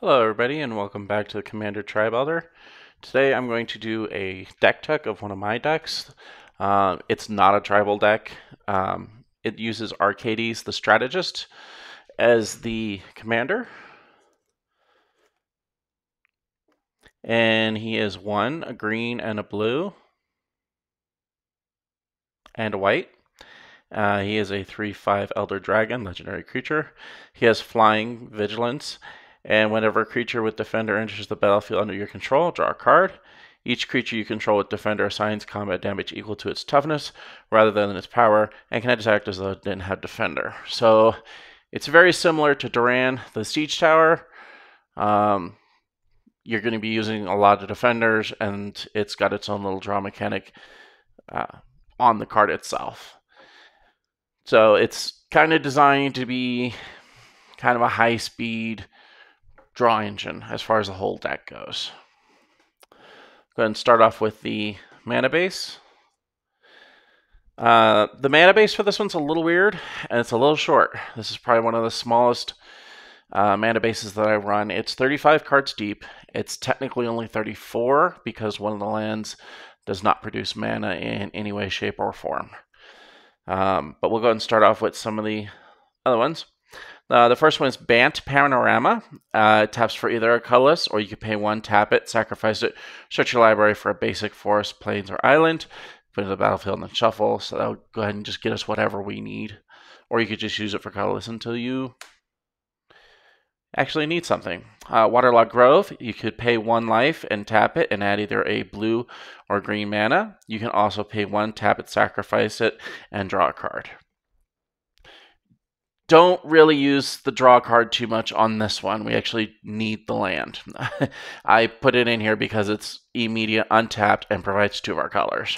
Hello everybody and welcome back to the Commander Tribe Elder. Today I'm going to do a deck tech of one of my decks. It's not a tribal deck. It uses Arcades, the Strategist, as the commander. And he is one, a green and a blue, and a white. He is a 3/5 Elder Dragon, legendary creature. He has flying, vigilance, and whenever a creature with Defender enters the battlefield under your control, draw a card. Each creature you control with Defender assigns combat damage equal to its toughness rather than its power, and can attack as though it didn't have Defender. So it's very similar to Duran, the Siege Tower. You're going to be using a lot of Defenders, and it's got its own little draw mechanic on the card itself. So it's kind of designed to be kind of a high-speed draw engine as far as the whole deck goes. Go ahead and start off with the mana base. The mana base for this one's a little weird, and it's a little short. This is probably one of the smallest mana bases that I run. It's 35 cards deep. It's technically only 34 because one of the lands does not produce mana in any way, shape, or form. But we'll go ahead and start off with some of the other ones. The first one is Bant Panorama. It taps for either a colorless, or you can pay one, tap it, sacrifice it, search your library for a basic forest, plains, or island, put it in the battlefield and then shuffle. So that would go ahead and just get us whatever we need. Or you could just use it for colorless until you actually need something. Waterlogged Grove, you could pay one life and tap it and add either a blue or green mana. You can also pay one, tap it, sacrifice it, and draw a card. Don't really use the draw card too much on this one. We actually need the land. I put it in here because it's immediate, untapped, and provides two of our colors.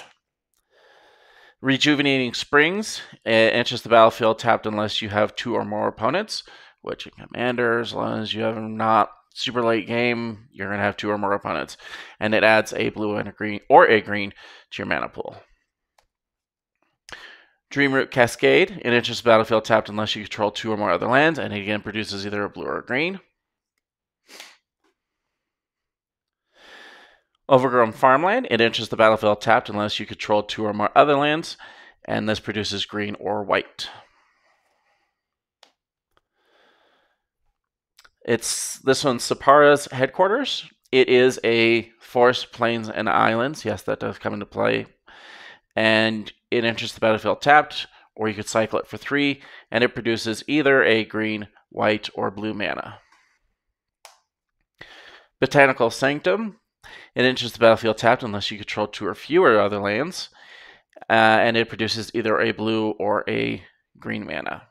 Rejuvenating Springs, it enters the battlefield tapped unless you have two or more opponents, which in Commander, as long as you have not super late game, you're going to have two or more opponents. And it adds a blue and a green, or a green, to your mana pool. Dreamroot Cascade, it enters the battlefield tapped unless you control two or more other lands, and it again produces either a blue or a green. Overgrown Farmland, it enters the battlefield tapped unless you control two or more other lands, and this produces green or white. This one's Sapara's Headquarters. It is a forest, plains, and islands. Yes, that does come into play. And it enters the battlefield tapped, or you could cycle it for 3, and it produces either a green, white, or blue mana. Botanical Sanctum, it enters the battlefield tapped unless you control 2 or fewer other lands, and it produces either a blue or a green mana.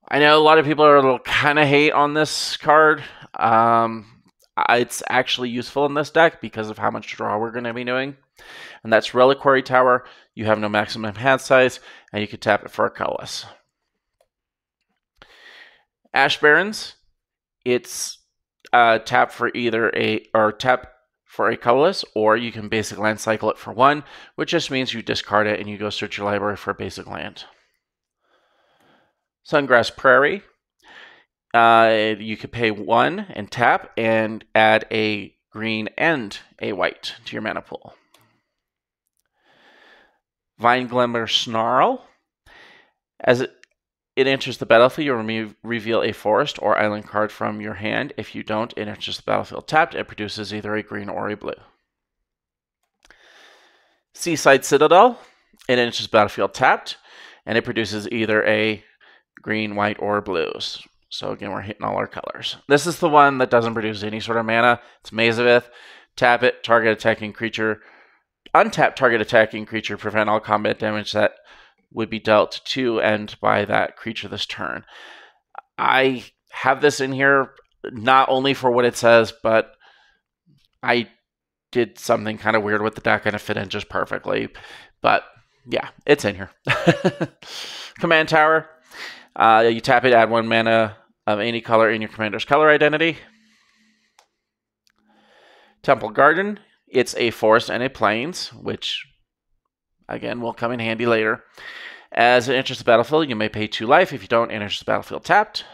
I know a lot of people are a little kind of hate on this card. It's actually useful in this deck because of how much draw we're going to be doing. And that's Reliquary Tower. You have no maximum hand size, and you can tap it for a colorless. Ash Barrens, it's tap for either tap for a colorless, or you can basic land cycle it for 1, which just means you discard it and you go search your library for a basic land. Sungrass Prairie, you could pay 1 and tap and add a green and a white to your mana pool. Vine Glimmer Snarl, as it enters the battlefield, you'll reveal a forest or island card from your hand. If you don't, it enters the battlefield tapped. It produces either a green or a blue. Seaside Citadel, it enters the battlefield tapped, and it produces either a green, white, or blues. So again, we're hitting all our colors. This is the one that doesn't produce any sort of mana. It's Mazavith. Tap it, target attacking creature. Untap target attacking creature, prevent all combat damage that would be dealt to and by that creature this turn. I have this in here not only for what it says, but I did something kind of weird with the deck and it fit in just perfectly. But yeah, it's in here. Command Tower. You tap it, add 1 mana of any color in your commander's color identity. Temple Garden. It's a forest and a plains, which, again, will come in handy later. As it enters the battlefield, you may pay 2 life. If you don't, it enters the battlefield tapped.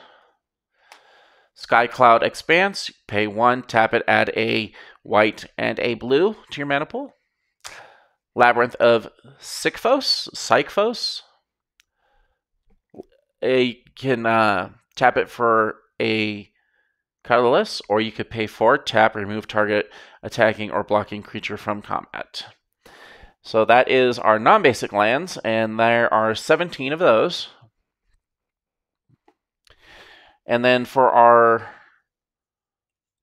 Sky Cloud Expanse, pay 1, tap it, add a white and a blue to your mana pool. Labyrinth of Psychphos. You can tap it for a colorless, or you could pay 4, tap, remove target attacking or blocking creature from combat. So that is our non-basic lands, and there are 17 of those. And then for our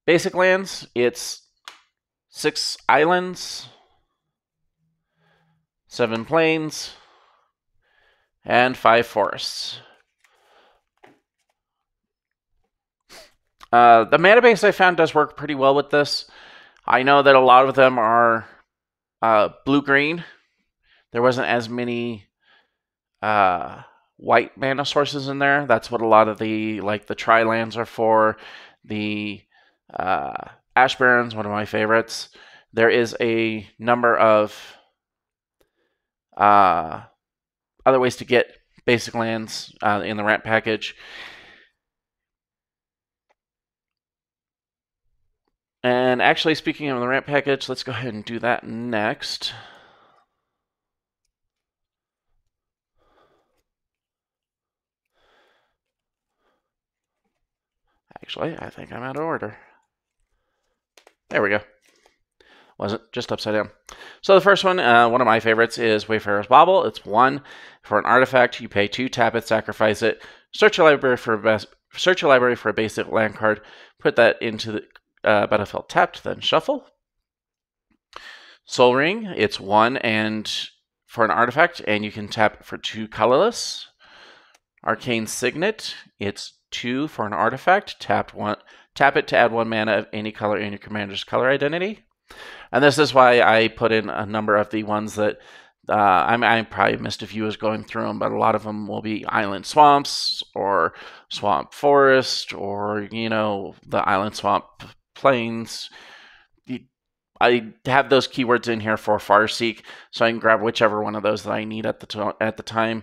basic lands, it's 6 islands, 7 plains, and 5 forests. The mana base I found does work pretty well with this. I know that a lot of them are blue-green. There wasn't as many white mana sources in there. That's what a lot of the tri-lands are for. The Ash Barrens, one of my favorites. There is a number of other ways to get basic lands in the ramp package. And actually, speaking of the ramp package, let's go ahead and do that next. Actually, I think I'm out of order. There we go. Wasn't just upside down. So the first one of my favorites, is Wayfarer's Bauble. It's 1 for an artifact. You pay 2, tap it, sacrifice it. Search your library for a basic land card. Put that into the battlefield tapped, then shuffle. Soul Ring. It's 1 and for an artifact, and you can tap for 2 colorless. Arcane Signet. It's 2 for an artifact. Tap it to add 1 mana of any color in your commander's color identity. And this is why I put in a number of the ones that I probably missed a few as going through them, but a lot of them will be Island Swamps or Swamp Forest or, the Island Swamp Plains. I have those keywords in here for Farseek, so I can grab whichever one of those that I need at the time.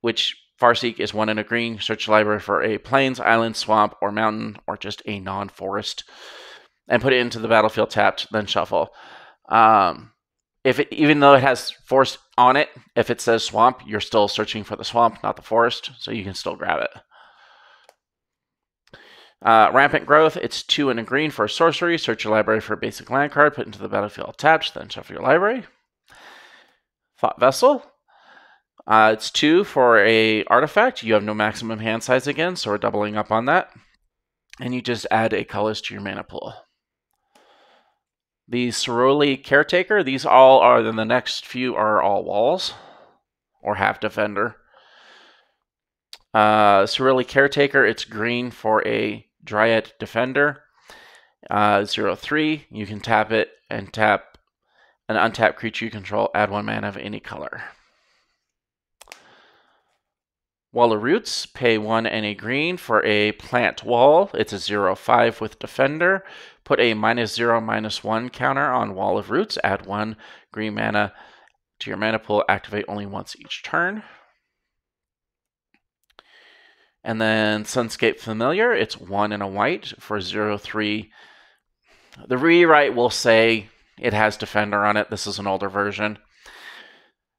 Which Farseek is 1 and a green. Search your library for a plains, island, swamp, or mountain, or just a non-forest, and put it into the battlefield tapped, then shuffle. Even though it has forest on it, if it says swamp, you're still searching for the swamp, not the forest, so you can still grab it. Rampant Growth, it's 2 and a green for a sorcery. Search your library for a basic land card, put into the battlefield tapped, then shuffle your library. Thought Vessel, it's 2 for a artifact. You have no maximum hand size again, so we're doubling up on that. And you just add a colorless to your mana pool. The Ceroli Caretaker, these all are, then the next few are all walls, or half defender. Ceroli Caretaker, it's green for a Dryad Defender. 0/3, you can tap it and tap an untapped creature you control, add 1 mana of any color. Wall of Roots, pay 1 and a green for a plant wall. It's a 0/5 with Defender. Put a -0/-1 counter on Wall of Roots. Add 1 green mana to your mana pool. Activate only once each turn. And then Sunscape Familiar, it's 1 and a white for 0/3. The rewrite will say it has Defender on it. This is an older version.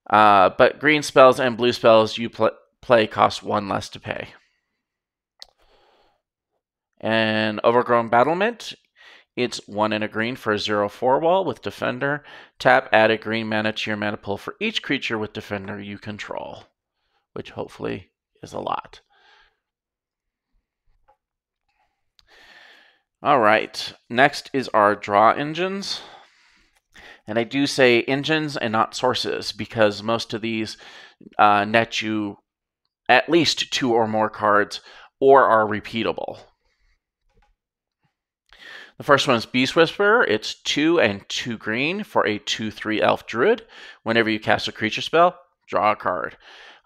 But green spells and blue spells you play cost 1 less to pay. And Overgrown Battlement, it's 1 and a green for a 0/4 wall with Defender. Tap, add a green mana to your mana pool for each creature with Defender you control, which hopefully is a lot. All right, next is our draw engines. And I do say engines and not sources because most of these net you at least 2 or more cards or are repeatable. The first one is Beast Whisperer. It's 2 and 2 green for a 2/3 elf druid. Whenever you cast a creature spell, draw a card.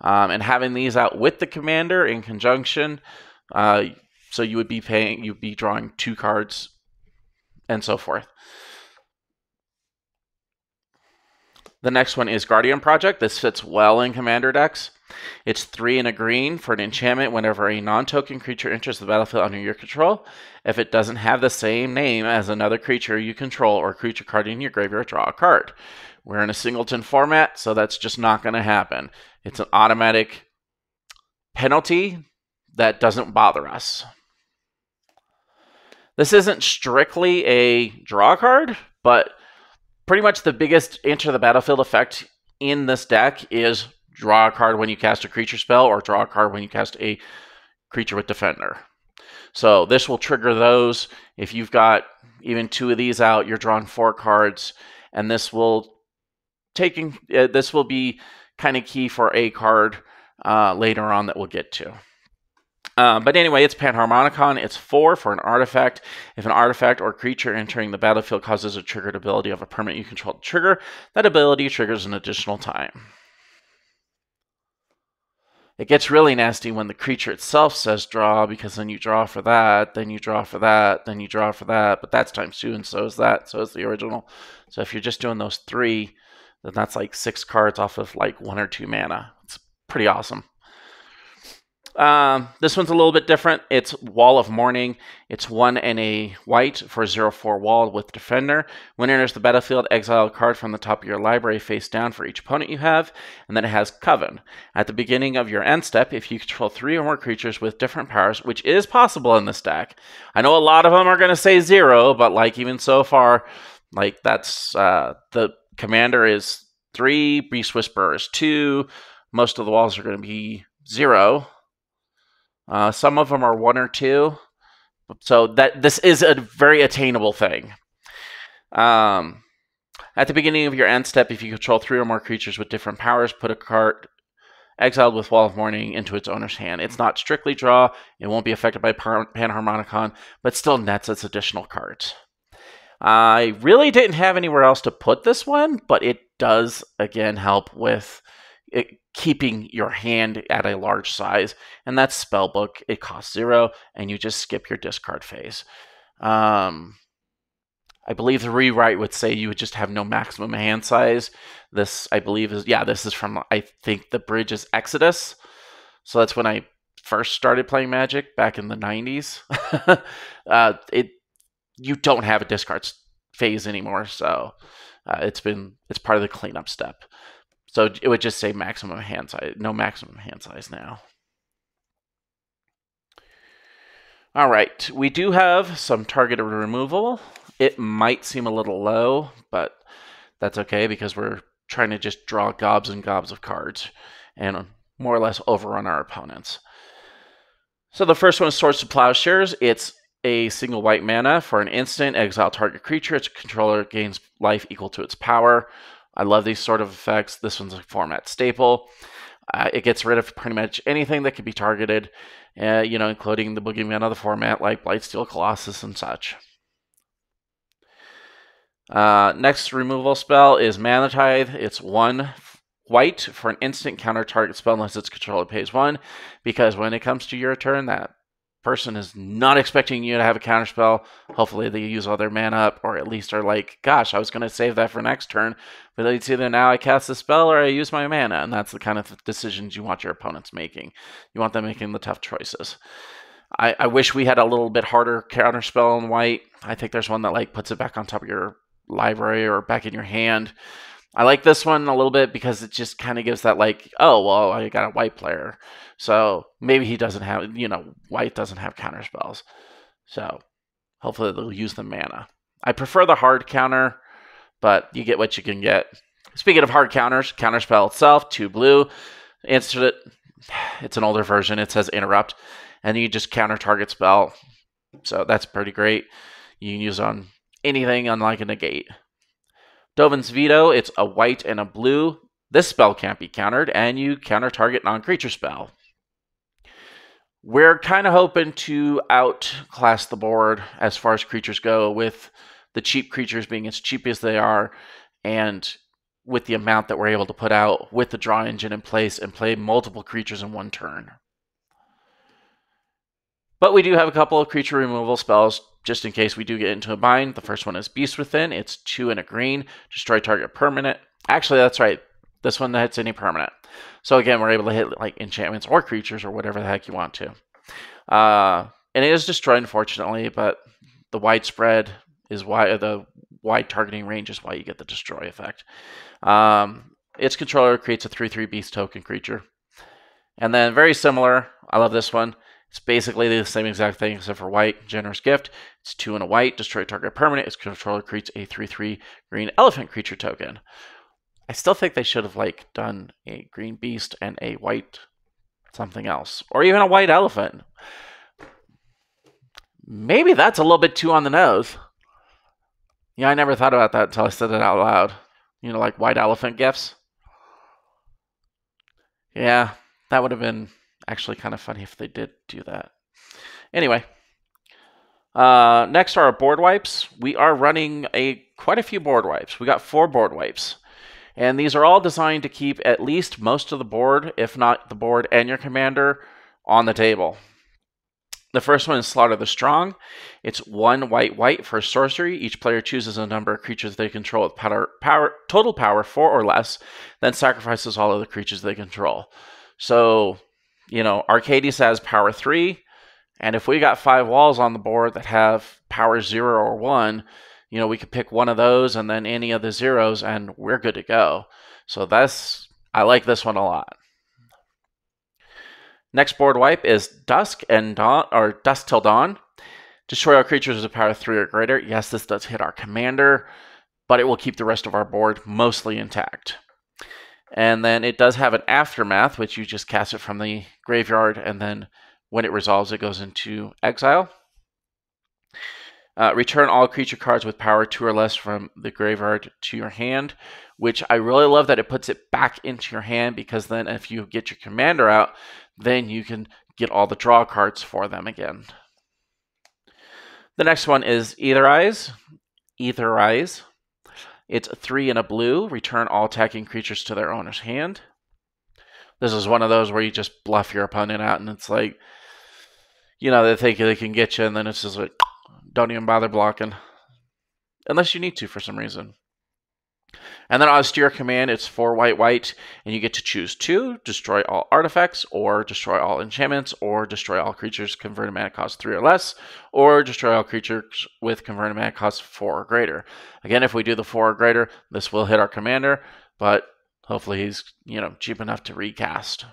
And having these out with the commander in conjunction, so you'd be drawing 2 cards and so forth. The next one is Guardian Project. This fits well in Commander decks. It's 3 and a green for an enchantment whenever a non-token creature enters the battlefield under your control. If it doesn't have the same name as another creature you control or creature card in your graveyard, draw a card. We're in a singleton format, so that's just not going to happen. It's an automatic penalty that doesn't bother us. This isn't strictly a draw card, but pretty much the biggest enter the battlefield effect in this deck is draw a card when you cast a creature spell or draw a card when you cast a creature with Defender. So this will trigger those. If you've got even 2 of these out, you're drawing 4 cards, and this will be kind of key for a card later on that we'll get to. But anyway, it's Panharmonicon. It's 4 for an artifact. If an artifact or creature entering the battlefield causes a triggered ability of a permanent you control to trigger, that ability triggers an additional time. It gets really nasty when the creature itself says draw, because then you draw for that, then you draw for that, then you draw for that, but that's times 2, and so is that, so is the original. So if you're just doing those 3, then that's like 6 cards off of like 1 or 2 mana. It's pretty awesome. This one's a little bit different. It's Wall of Mourning. It's 1 and a white for 0/4 wall with Defender. When it enters the battlefield, exile a card from the top of your library face down for each opponent you have, and then it has Coven. At the beginning of your end step, if you control 3 or more creatures with different powers, which is possible in this deck. I know a lot of them are going to say 0, but like even so far, like that's the commander is 3, Beast Whisperer is 2. Most of the walls are going to be 0. Some of them are 1 or 2, so that this is a very attainable thing. At the beginning of your end step, if you control 3 or more creatures with different powers, put a card exiled with Wall of Mourning into its owner's hand. It's not strictly draw. It won't be affected by Panharmonicon, but still nets its additional cards. I really didn't have anywhere else to put this one, but it does, again, help with keeping your hand at a large size, and that's Spellbook. It costs 0, and you just skip your discard phase. I believe the rewrite would say you would just have no maximum hand size. This, I believe, this is from, I think the bridge is Exodus. So that's when I first started playing Magic back in the 90s. You don't have a discard phase anymore, so it's part of the cleanup step. So it would just say maximum hand size, no maximum hand size now. All right, we do have some targeted removal. It might seem a little low, but that's okay because we're trying to just draw gobs and gobs of cards and more or less overrun our opponents. So the first one is Swords to Plowshares. It's a single white mana for an instant. Exile target creature. Its controller gains life equal to its power. I love these sort of effects. This one's a format staple. It gets rid of pretty much anything that can be targeted, including the boogeyman of the format like Blightsteel Colossus and such. Next removal spell is Mana Tithe. It's 1 white for an instant counter target spell unless its controller pays 1, because when it comes to your turn, that person is not expecting you to have a counterspell. Hopefully they use all their mana up, or at least are like, gosh, I was going to save that for next turn, but it's either now I cast the spell or I use my mana, and that's the kind of decisions you want your opponents making. You want them making the tough choices. I wish we had a little bit harder counterspell in white. I think there's one that like puts it back on top of your library or back in your hand. I like this one a little bit because it just kind of gives that like, oh, well, I got a white player. So maybe he doesn't have, white doesn't have counter spells. So hopefully they'll use the mana. I prefer the hard counter, but you get what you can get. Speaking of hard counters, counterspell itself, 2 blue. Instant, it's an older version. It says interrupt. And you just counter target spell. So that's pretty great. You can use it on anything unlike a negate. Dovin's Veto, it's a white and a blue. This spell can't be countered, and you counter target non-creature spell. We're kind of hoping to outclass the board as far as creatures go, with the cheap creatures being as cheap as they are, and with the amount that we're able to put out with the draw engine in place and play multiple creatures in one turn. But we do have a couple of creature removal spells just in case we do get into a bind. The first one is Beast Within. It's 2 and a green. Destroy target permanent. Actually, that's right. This one hits any permanent. So again, we're able to hit like enchantments or creatures or whatever the heck you want to. And it is destroyed, unfortunately, but the widespread is why the wide targeting range is why you get the destroy effect. Its controller creates a 3/3 beast token creature. And then very similar, I love this one. It's basically the same exact thing except for white, generous gift. It's 2 and a white, destroy target permanent. Its controller creates a 3/3 green elephant creature token. I still think they should have like done a green beast and a white something else, or even a white elephant. Maybe that's a little bit too on the nose. Yeah, I never thought about that until I said it out loud. You know, like white elephant gifts. Yeah, that would have been actually kind of funny if they did do that. Anyway, next are our board wipes. We are running quite a few board wipes. We got 4 board wipes. And these are all designed to keep at least most of the board, if not the board and your commander, on the table. The first one is Slaughter the Strong. It's 1 white for sorcery. Each player chooses a number of creatures they control with total power 4 or less, then sacrifices all of the creatures they control. So, you know, Arcadius has power 3, and if we got 5 walls on the board that have power 0 or 1, you know, we could pick one of those and then any of the zeros, and we're good to go. So I like this one a lot. Next board wipe is Dusk and Dawn, or Dusk till Dawn. Destroy all creatures with a power 3 or greater. Yes, this does hit our commander, but it will keep the rest of our board mostly intact. And then it does have an Aftermath, which you just cast it from the graveyard, and then when it resolves, it goes into exile. Return all creature cards with power 2 or less from the graveyard to your hand, which I really love that it puts it back into your hand, because then if you get your commander out, then you can get all the draw cards for them again. The next one is Ether Eyes. Ether Eyes. It's 3 and a blue. Return all attacking creatures to their owner's hand. This is one of those where you just bluff your opponent out, and it's like, you know, they think they can get you, and then it's just like, don't even bother blocking. Unless you need to for some reason. And then Austere Command, it's 4 white, and you get to choose 2, destroy all artifacts, or destroy all enchantments, or destroy all creatures converted mana cost 3 or less, or destroy all creatures with converted mana cost 4 or greater. Again, if we do the 4 or greater, this will hit our commander, but hopefully he's, you know, cheap enough to recast.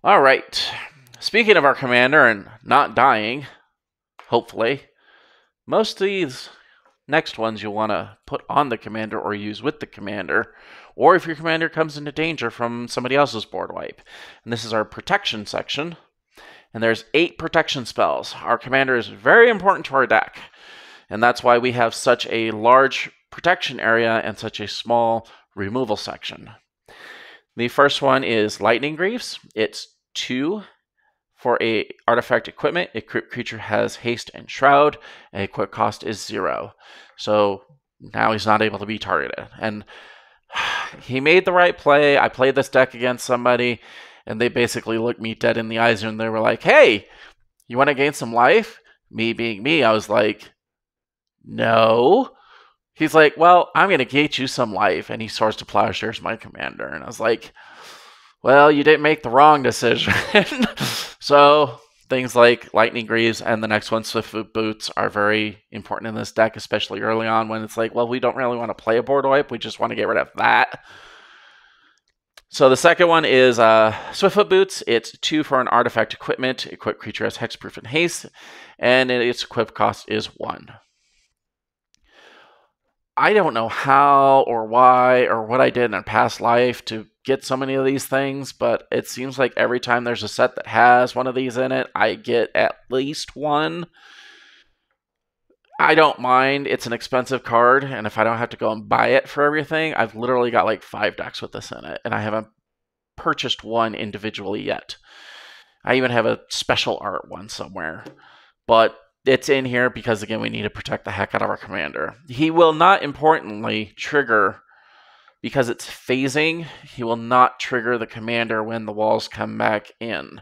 All right. Speaking of our commander and not dying, hopefully, most of these next ones you'll want to put on the commander or use with the commander, or if your commander comes into danger from somebody else's board wipe. And this is our protection section, and there's 8 protection spells. Our commander is very important to our deck, and that's why we have such a large protection area and such a small removal section. The first one is Lightning Greaves. It's 2 for a artifact equipment. Equipped creature has haste and shroud, and equip cost is 0. So now he's not able to be targeted. And he made the right play. I played this deck against somebody, and they basically looked me dead in the eyes, and they were like, hey, you want to gain some life? Me being me, I was like, no. He's like, well, I'm going to get you some life. And he Swords to Plowshares my commander. And I was like, well, you didn't make the wrong decision. So things like Lightning Greaves and the next one, Swiftfoot Boots, are very important in this deck, especially early on when it's like, well, we don't really want to play a board wipe. We just want to get rid of that. So the second one is Swiftfoot Boots. It's 2 for an artifact equipment. Equipped creature has hexproof and haste, and its equip cost is 1. I don't know how or why or what I did in a past life to get so many of these things, but it seems like every time there's a set that has one of these in it, I get at least one. I don't mind. It's an expensive card, and if I don't have to go and buy it for everything, I've literally got like 5 decks with this in it, and I haven't purchased one individually yet. I even have a special art one somewhere, but it's in here because, again, we need to protect the heck out of our commander. He will not, importantly, trigger, because it's phasing, he will not trigger the commander when the walls come back in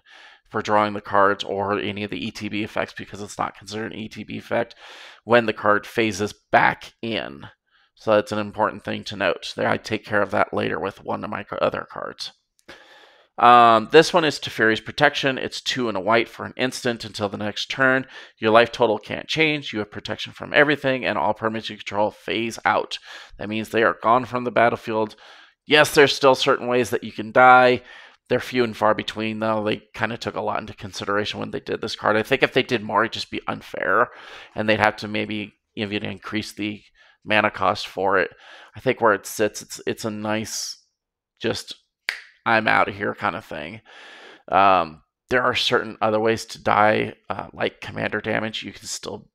for drawing the cards or any of the ETB effects, because it's not considered an ETB effect when the card phases back in. So that's an important thing to note. There, I take care of that later with one of my other cards. This one is Teferi's Protection. It's 2 and a white for an instant until the next turn. Your life total can't change. You have protection from everything, and all permanents you control phase out. That means they are gone from the battlefield. Yes, there's still certain ways that you can die. They're few and far between, though. They kind of took a lot into consideration when they did this card. I think if they did more, it'd just be unfair, and they'd have to maybe even increase the mana cost for it. I think where it sits, it's a nice, just I'm out of here kind of thing. There are certain other ways to die, like commander damage. You can still.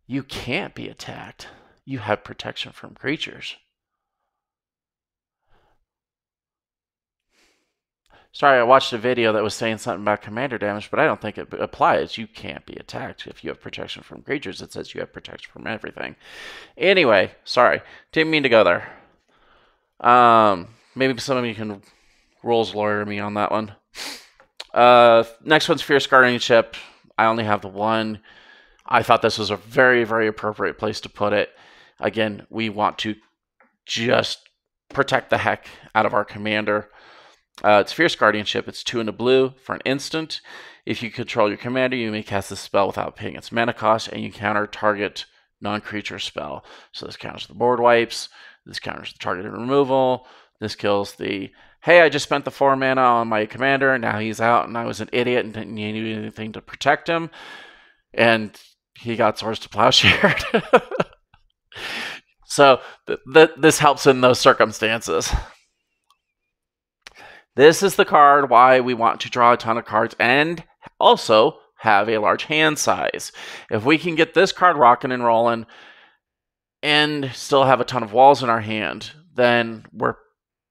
You can't be attacked. You have protection from creatures. Sorry, I watched a video that was saying something about commander damage, but I don't think it applies. You can't be attacked if you have protection from creatures. It says you have protection from everything. Anyway, sorry. Didn't mean to go there. Maybe some of you can rules lawyer me on that one. Next one's Fierce Guardianship. I only have the one. I thought this was a very, very appropriate place to put it. Again, we want to just protect the heck out of our commander. It's Fierce Guardianship. It's 2 and a blue for an instant. If you control your commander, you may cast this spell without paying its mana cost, and you counter target non-creature spell. So this counters the board wipes. This counters the targeted removal. This kills the, hey, I just spent the 4 mana on my commander, and now he's out, and I was an idiot and didn't need anything to protect him. And he got Swords to Plowshare. So this helps in those circumstances. This is the card why we want to draw a ton of cards and also have a large hand size. If we can get this card rocking and rolling and still have a ton of walls in our hand, then we're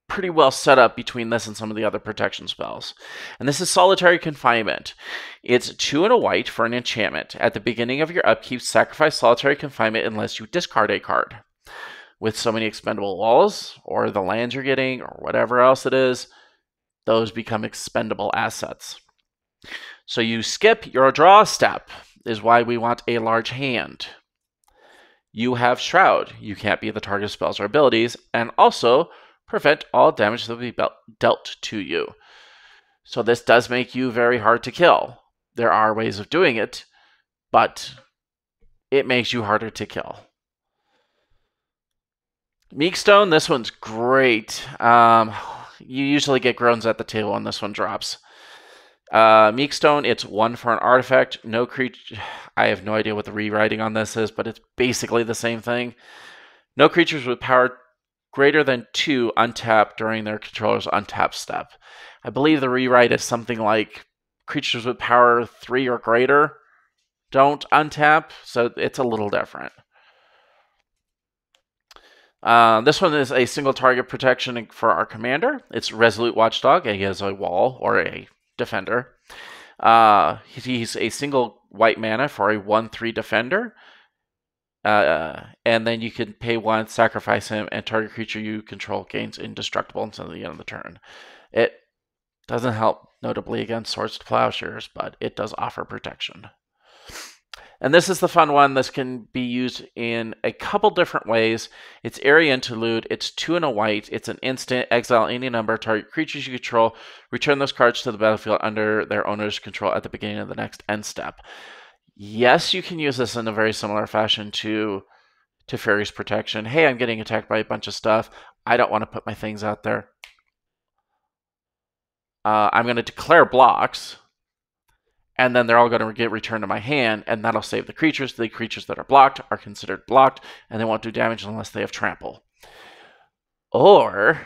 pretty well set up between this and some of the other protection spells. And this is Solitary Confinement. It's 2 and a white for an enchantment. At the beginning of your upkeep, sacrifice Solitary Confinement unless you discard a card. With so many expendable walls, or the lands you're getting, or whatever else it is, those become expendable assets. So you skip your draw step, is why we want a large hand. You have Shroud. You can't be the target of spells or abilities, and also prevent all damage that will be dealt to you. So this does make you very hard to kill. There are ways of doing it, but it makes you harder to kill. Meekstone, this one's great. You usually get groans at the table when this one drops. Meekstone, it's 1 for an artifact. No creature. I have no idea what the rewriting on this is, but it's basically the same thing. No creatures with power greater than 2 untap during their controller's untap step. I believe the rewrite is something like creatures with power 3 or greater don't untap, so it's a little different. This one is a single target protection for our commander. It's Resolute Watchdog. He has a wall or a defender. He's a single white mana for a 1/3 defender. And then you can pay 1, sacrifice him, and target creature you control gains indestructible until the end of the turn. It doesn't help notably against Swords to Plowshares, but it does offer protection. And this is the fun one. This can be used in a couple different ways. It's Area Interlude. It's 2 and a white. It's an instant. Exile any number of target creatures you control. Return those cards to the battlefield under their owner's control at the beginning of the next end step. Yes, you can use this in a very similar fashion to Teferi's Protection. Hey, I'm getting attacked by a bunch of stuff. I don't want to put my things out there. I'm going to declare blocks. And then they're all going to get returned to my hand, and that'll save the creatures. The creatures that are blocked are considered blocked, and they won't do damage unless they have trample. Or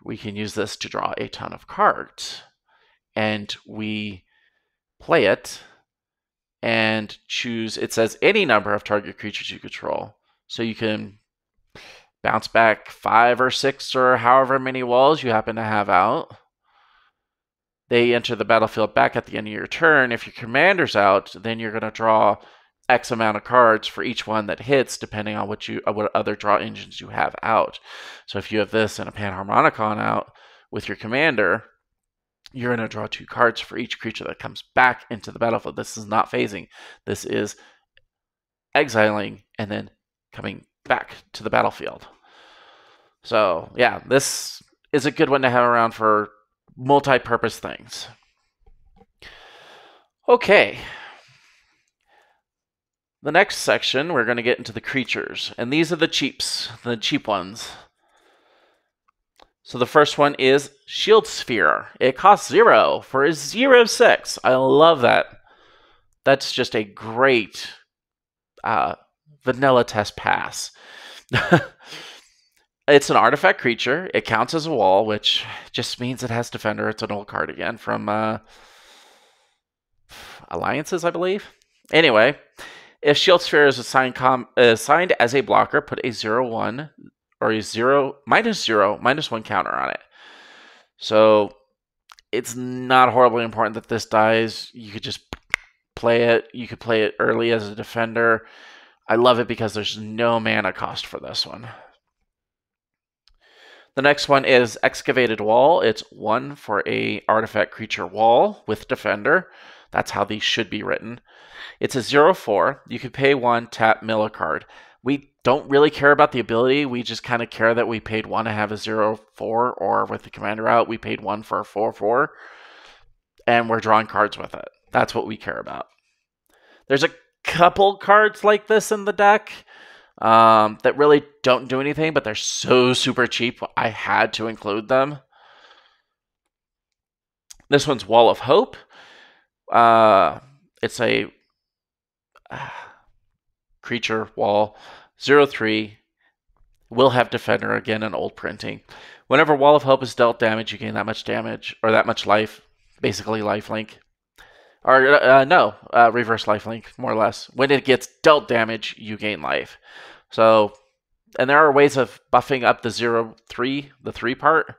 we can use this to draw a ton of cards. And we play it and choose, it says any number of target creatures you control. So you can bounce back 5 or 6 or however many walls you happen to have out. They enter the battlefield back at the end of your turn. If your commander's out, then you're going to draw X amount of cards for each one that hits, depending on what other draw engines you have out. So if you have this and a Panharmonicon out with your commander, you're going to draw 2 cards for each creature that comes back into the battlefield. This is not phasing. This is exiling and then coming back to the battlefield. So, yeah, this is a good one to have around for multi-purpose things. Okay. The next section, we're going to get into the creatures. And these are the cheap ones. So the first one is Shield Sphere. It costs 0 for a 0/6. I love that. That's just a great vanilla test pass. It's an artifact creature. It counts as a wall, which just means it has Defender. It's an old card again from Alliances, I believe. Anyway, if Shield Sphere is assigned as a blocker, put a 0/1 or a -1 counter on it. So it's not horribly important that this dies. You could just play it. You could play it early as a defender. I love it because there's no mana cost for this one. The next one is Excavated Wall. It's 1 for a artifact creature wall with Defender. That's how these should be written. It's a 0/4. You could pay 1, tap, mill a card. We don't really care about the ability. We just kind of care that we paid 1 to have a 0/4, or with the commander out, we paid 1 for a 4/4, and we're drawing cards with it. That's what we care about. There's a couple cards like this in the deck that really don't do anything, but they're so super cheap, I had to include them. This one's Wall of Hope. It's a creature wall, 0/3. Will have Defender, again, in old printing. Whenever Wall of Hope is dealt damage, you gain that much damage, or that much life, basically lifelink. Or, reverse lifelink, more or less. When it gets dealt damage, you gain life. So, and there are ways of buffing up the 0/3, the 3 part,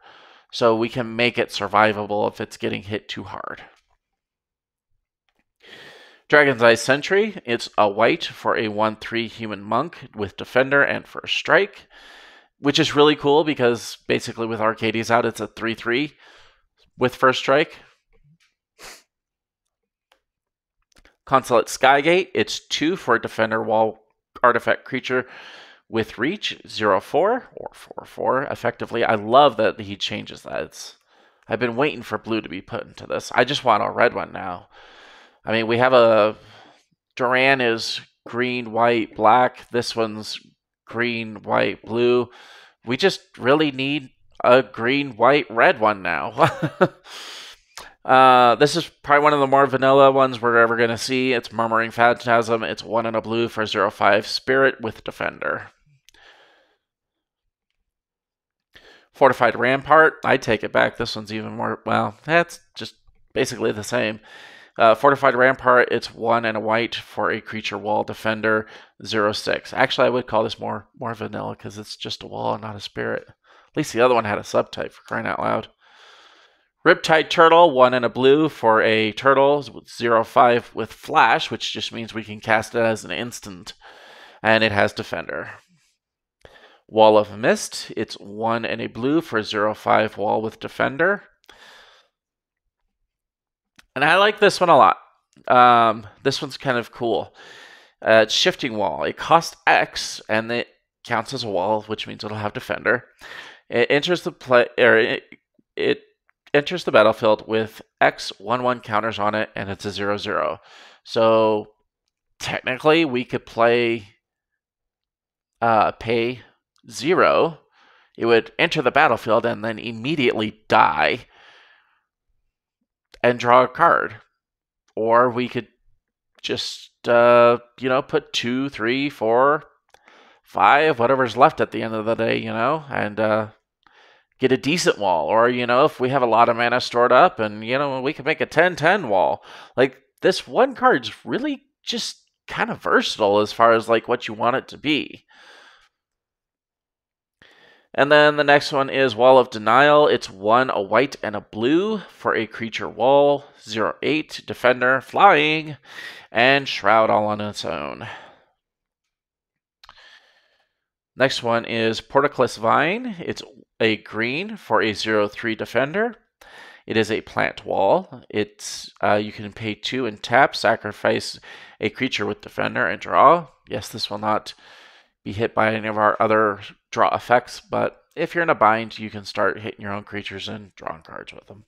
so we can make it survivable if it's getting hit too hard. Dragon's Eye Sentry. It's a white for a 1/3 human monk with Defender and First Strike, which is really cool because basically with Arcades out, it's a 3/3 with First Strike. Consulate Skygate. It's 2 for a Defender wall artifact creature with Reach, 0/4 or 4/4. Effectively, I love that he changes that. I've been waiting for blue to be put into this. I just want a red one now. I mean, we have a Duran is green, white, black. This one's green, white, blue. We just really need a green, white, red one now. This is probably one of the more vanilla ones we're ever going to see. It's Murmuring Phantasm. It's 1 and a blue for 0/5 Spirit with Defender. Fortified Rampart. I take it back. This one's even more, well, that's just basically the same. Fortified Rampart, it's 1 and a white for a creature wall Defender, 0/6. Actually, I would call this more vanilla because it's just a wall and not a spirit. At least the other one had a subtype, for crying out loud. Riptide Turtle, 1 and a blue for a turtle, 0/5 with Flash, which just means we can cast it as an instant. And it has Defender. Wall of Mist, it's 1 and a blue for 0/5 wall with Defender. And I like this one a lot. This one's kind of cool. It's Shifting Wall. It costs X, and it counts as a wall, which means it'll have Defender. It enters the it enters the battlefield with X 1/1 counters on it, and it's a 0/0. So technically, we could pay 0. It would enter the battlefield and then immediately die and draw a card. Or we could just, put 2, 3, 4, 5, whatever's left at the end of the day, and get a decent wall. Or, if we have a lot of mana stored up and, we can make a 10/10 wall. Like, this one card's really just kind of versatile as far as, like, what you want it to be. And then the next one is Wall of Denial. It's 1, a white, and a blue for a creature wall, 0/8, Defender, Flying, and Shroud all on its own. Next one is Portaclus Vine. It's a green for a 0/3 Defender. It is a plant wall. It's you can pay 2 and tap, sacrifice a creature with defender, and draw. Yes, this will not be hit by any of our other draw effects, but if you're in a bind, you can start hitting your own creatures and drawing cards with them.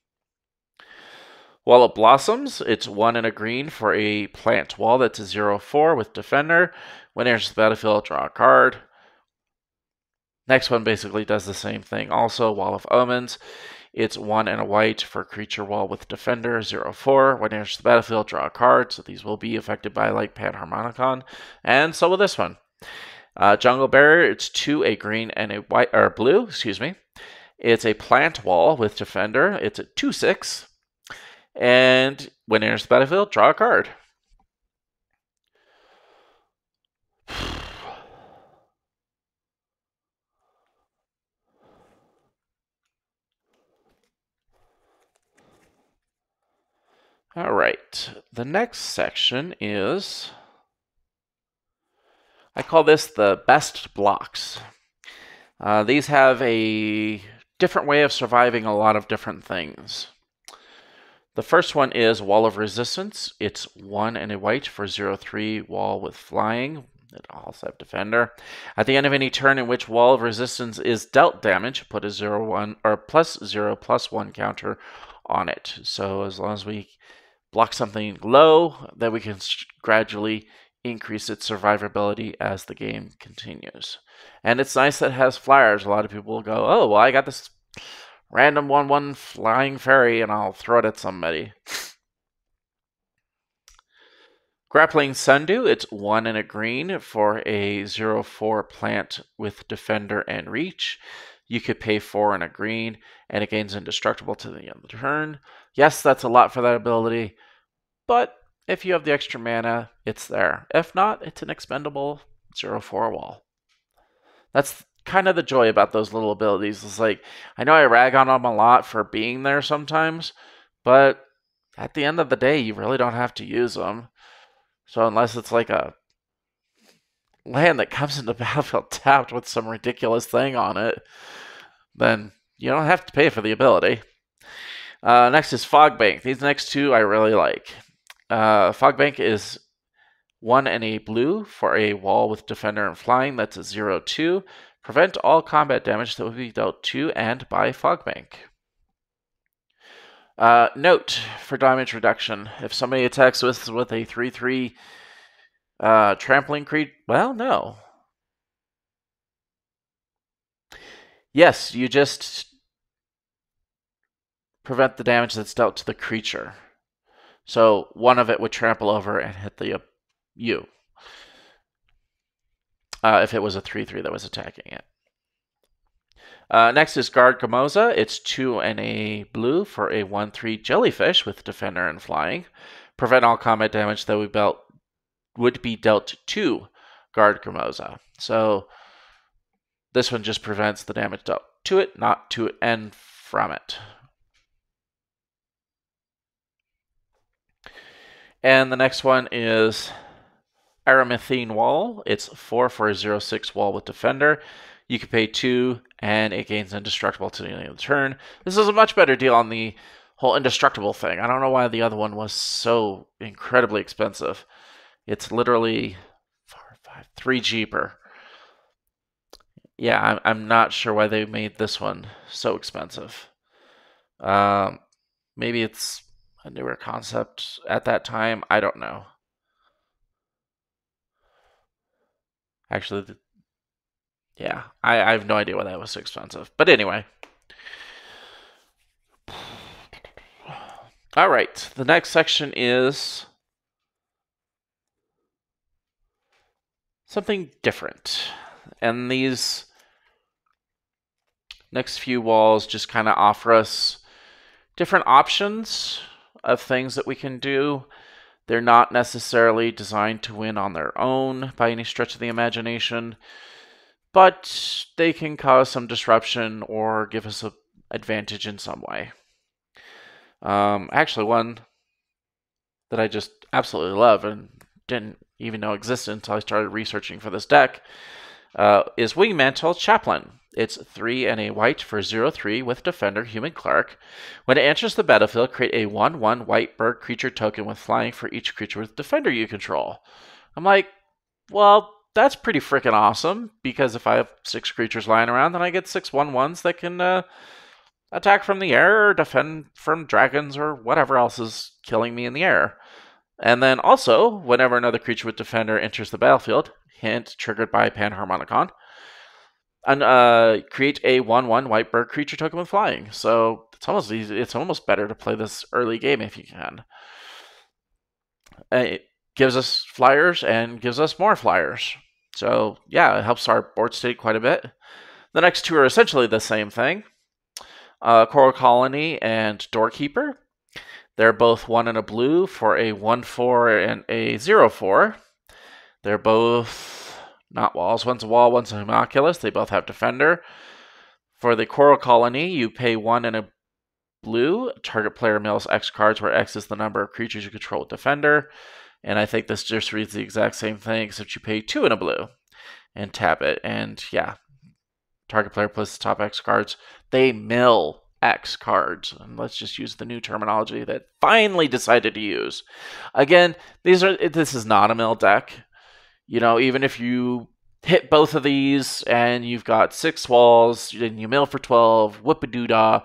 Wall of Blossoms, it's 1 and a green for a plant wall that's a 0/4 with defender. When it enters the battlefield, draw a card. Next one basically does the same thing. Also, Wall of Omens, it's 1 and a white for creature wall with defender, 0/4. When it enters the battlefield, draw a card. So these will be affected by like Panharmonicon. And so will this one. Jungle Barrier, it's 2, a green and a white, or blue, excuse me. It's a plant wall with defender. It's a 2/6. And when it enters the battlefield, draw a card. All right, the next section is, I call this the best blocks. These have a different way of surviving a lot of different things. The first one is Wall of Resistance. It's 1 and a white for 0/3 wall with flying. It also have defender. At the end of any turn in which Wall of Resistance is dealt damage, put a 0/1 or +0/+1 counter on it. So as long as we block something low, then we can gradually increase its survivability as the game continues. And it's nice that it has flyers. A lot of people will go, oh, well, I got this random 1/1 flying fairy and I'll throw it at somebody. Grappling Sundew, it's 1 and a green for a 0/4 plant with defender and reach. You could pay 4 and a green, and it gains indestructible to the end of the turn. Yes, that's a lot for that ability, but if you have the extra mana, it's there. If not, it's an expendable 0/4 wall. That's kind of the joy about those little abilities. It's like, I know I rag on them a lot for being there sometimes, but at the end of the day, you really don't have to use them. So unless it's like a land that comes into battlefield tapped with some ridiculous thing on it, then you don't have to pay for the ability. Next is Fogbank. These next two I really like. Fogbank is 1 and a blue for a wall with defender and flying. That's a 0/2. Prevent all combat damage that will be dealt to and by Fogbank. Note for damage reduction. If somebody attacks with a 3/3 trampling creed, well, no. Yes, you just prevent the damage that's dealt to the creature. So one of it would trample over and hit the you. If it was a 3/3 that was attacking it. Next is Guard Gamoza. It's 2 and a blue for a 1/3 jellyfish with defender and flying. Prevent all combat damage that would be dealt to Guard Gamoza. So this one just prevents the damage dealt to it, not to it and from it. And the next one is Aramethine Wall. It's 4 for a 0/6 wall with defender. You can pay 2, and it gains indestructible to the end of the turn. This is a much better deal on the whole indestructible thing. I don't know why the other one was so incredibly expensive. It's literally 4, 5, 3 cheaper. Yeah, I'm not sure why they made this one so expensive. Maybe it's a newer concept at that time. I don't know. Actually, yeah, I have no idea why that was so expensive. But anyway. All right, the next section is something different. And these next few walls just kind of offer us different options of things that we can do. They're not necessarily designed to win on their own by any stretch of the imagination, but they can cause some disruption or give us an advantage in some way. Actually, one that I just absolutely love and didn't even know existed until I started researching for this deck is Wingmantle Chaplain. It's 3 and a white for 0/3 with Defender Human Clerk. When it enters the battlefield, create a 1/1 white bird creature token with flying for each creature with Defender you control. I'm like, well, that's pretty freaking awesome, because if I have 6 creatures lying around, then I get 6 1/1s that can attack from the air or defend from dragons or whatever else is killing me in the air. And then also, whenever another creature with Defender enters the battlefield, hint triggered by Panharmonicon, and create a 1/1 white bird creature token with flying. So it's almost easy. It's almost better to play this early game if you can. It gives us flyers and gives us more flyers. So yeah, it helps our board state quite a bit. The next two are essentially the same thing. Coral Colony and Doorkeeper. They're both 1 and a blue for a 1/4 and a 0/4. They're both not walls. One's a wall, one's a homunculus. They both have Defender. For the Coral Colony, you pay 1 and a blue. Target player mills X cards, where X is the number of creatures you control with Defender. And I think this just reads the exact same thing, except you pay 2 and a blue and tap it. And yeah, target player plays the top X cards. They mill X cards. And let's just use the new terminology that finally decided to use. Again, this is not a mill deck. You know, even if you hit both of these and you've got 6 walls and you mill for 12, whoop-a-doo-dah,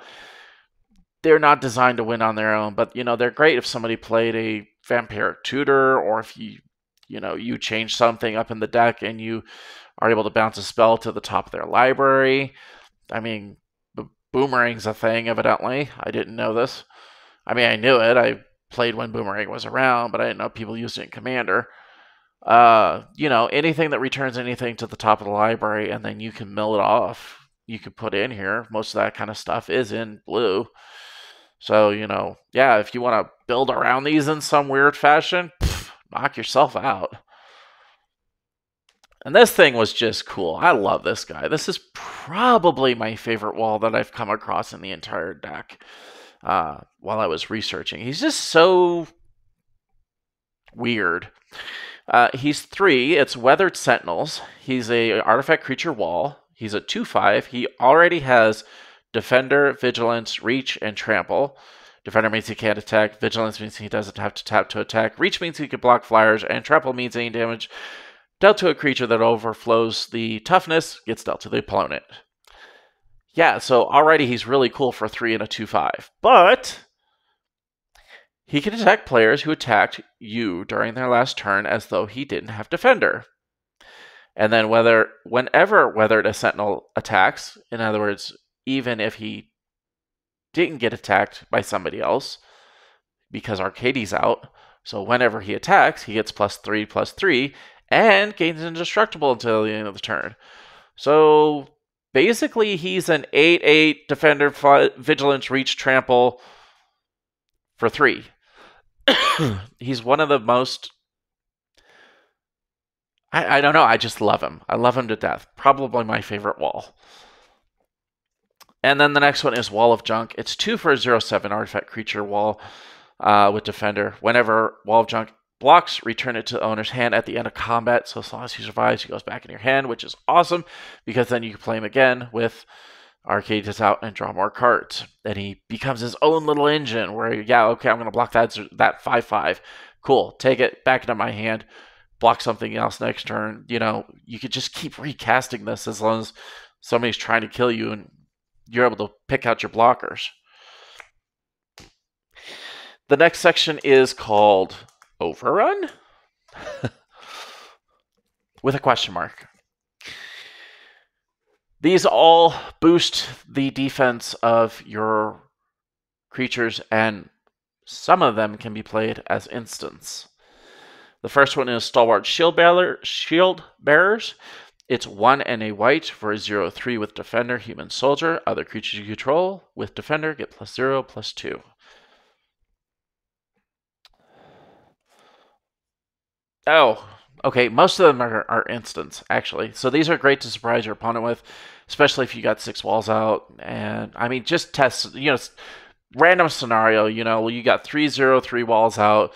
they're not designed to win on their own. But, you know, they're great if somebody played a Vampiric Tutor, or if you change something up in the deck and you are able to bounce a spell to the top of their library. I mean, Boomerang's a thing, evidently. I didn't know this. I mean, I knew it. I played when Boomerang was around, but I didn't know people used it in Commander. Anything that returns anything to the top of the library and then you can mill it off, you could put in here. Most of that kind of stuff is in blue. So, yeah, if you want to build around these in some weird fashion, knock yourself out. And this thing was just cool. I love this guy. This is probably my favorite wall that I've come across in the entire deck while I was researching. He's just so weird. He's 3. It's Weathered Sentinels. He's a artifact creature wall. He's a 2/5. He already has Defender, Vigilance, Reach, and Trample. Defender means he can't attack. Vigilance means he doesn't have to tap to attack. Reach means he can block flyers. And Trample means any damage dealt to a creature that overflows the toughness gets dealt to the opponent. Yeah, so already he's really cool for 3 and a 2/5. But he can attack players who attacked you during their last turn as though he didn't have Defender. And then whenever Weathered Sentinel attacks, in other words, even if he didn't get attacked by somebody else, because Arcadie's out, so whenever he attacks, he gets +3/+3, and gains indestructible until the end of the turn. So basically, he's an 8/8 Defender, Vigilance, Reach, Trample for 3. He's one of the most... I don't know, I just love him. I love him to death. Probably my favorite wall. And then the next one is Wall of Junk. It's 2 for a 0/7 artifact creature wall with Defender. Whenever Wall of Junk blocks, return it to the owner's hand at the end of combat. So as long as he survives, he goes back in your hand, which is awesome, because then you can play him again with Arcadie's out and draw more cards. Then he becomes his own little engine where, yeah, okay, I'm going to block that 5/5. Cool, take it, back into my hand, block something else next turn. You could just keep recasting this as long as somebody's trying to kill you and you're able to pick out your blockers. The next section is called Overrun? With a question mark. These all boost the defense of your creatures, and some of them can be played as instants. The first one is Stalwart Shield Bearers. It's 1 and a white for a 0/3 with Defender, Human Soldier. Other creatures you control with Defender get +0/+2. Oh, okay. Most of them are instants, actually. So these are great to surprise your opponent with, especially if you got 6 walls out. And, I mean, just test, random scenario, you got 3 0/3 walls out,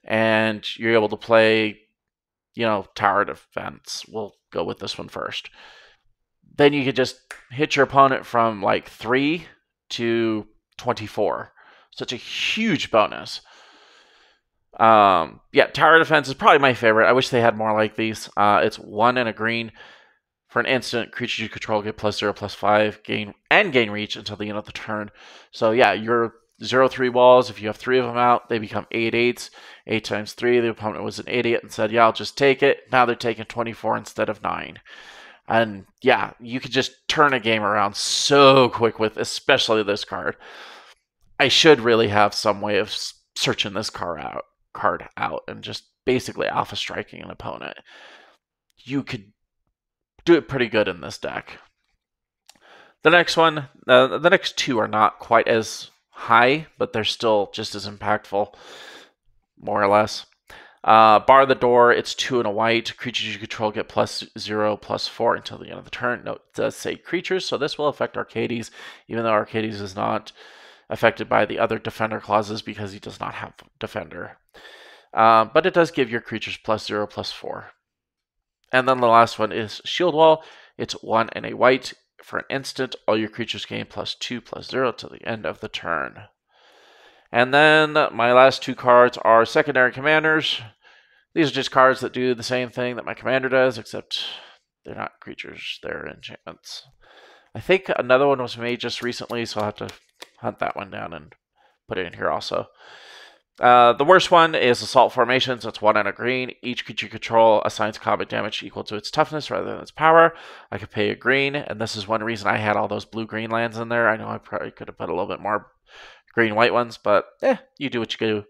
and you're able to play, Tower Defense. We'll go with this one first. then you could just hit your opponent from like 3 to 24. Such a huge bonus. Yeah, tower defense is probably my favorite. I wish they had more like these. It's 1 and a green. For an instant, creatures you control get +0/+5, gain reach until the end of the turn. So yeah, your 0/3 walls, if you have 3 of them out, they become 8/8s. 8 times 3, the opponent was an idiot and said, yeah, I'll just take it. Now they're taking 24 instead of 9. And yeah, you could just turn a game around so quick with especially this card. I should really have some way of searching this card out and just basically alpha striking an opponent. You could do it pretty good in this deck. The next one, the next two are not quite as high, but they're still just as impactful, more or less. Bar the door, it's 2 and a white. Creatures you control get +0/+4 until the end of the turn. Note, it does say creatures, so this will affect Arcades, even though Arcades is not affected by the other defender clauses because he does not have defender. But it does give your creatures +0/+4. And then the last one is Shield Wall. It's 1 and a white. For an instant, all your creatures gain +2/+0 till the end of the turn. And then my last 2 cards are Secondary Commanders. These are just cards that do the same thing that my commander does, except they're not creatures, they're enchantments. I think another one was made just recently, so I'll have to hunt that one down and put it in here also. The worst one is Assault Formations. It's 1 and a green. Each creature you control assigns combat damage equal to its toughness rather than its power. I could pay a green, and this is one reason I had all those blue-green lands in there. I know I probably could have put a little bit more green-white ones, but you do what you do.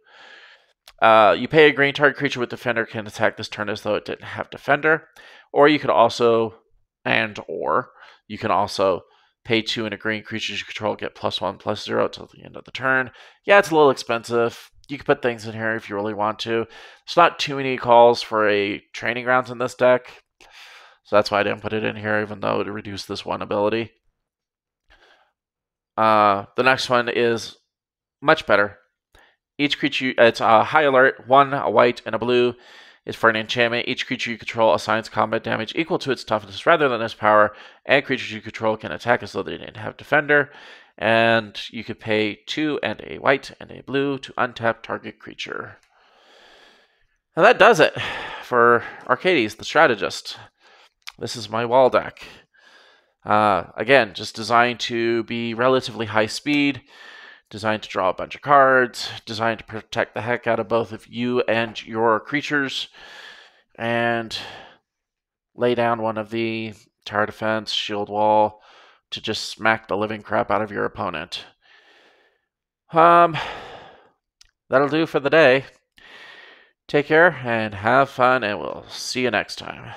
You pay a green, target creature with Defender can attack this turn as though it didn't have Defender. Or you could also, you can also pay 2 and a green, creatures you control get +1/+0 till the end of the turn. Yeah, it's a little expensive. You can put things in here if you really want to. There's not too many calls for a Training Grounds in this deck, so that's why I didn't put it in here, even though it reduced this one ability. The next one is much better. Each creature, it's a high alert, 1, a white, and a blue. Is for an enchantment. Each creature you control assigns combat damage equal to its toughness rather than its power, and creatures you control can attack as though they didn't have Defender. And you could pay 2 and a white and a blue to untap target creature. And that does it for Arcades, the Strategist. This is my wall deck. Again, just designed to be relatively high speed, designed to draw a bunch of cards, designed to protect the heck out of both of you and your creatures, and lay down one of the tower defense, shield wall, to just smack the living crap out of your opponent. That'll do for the day. Take care and have fun, and we'll see you next time.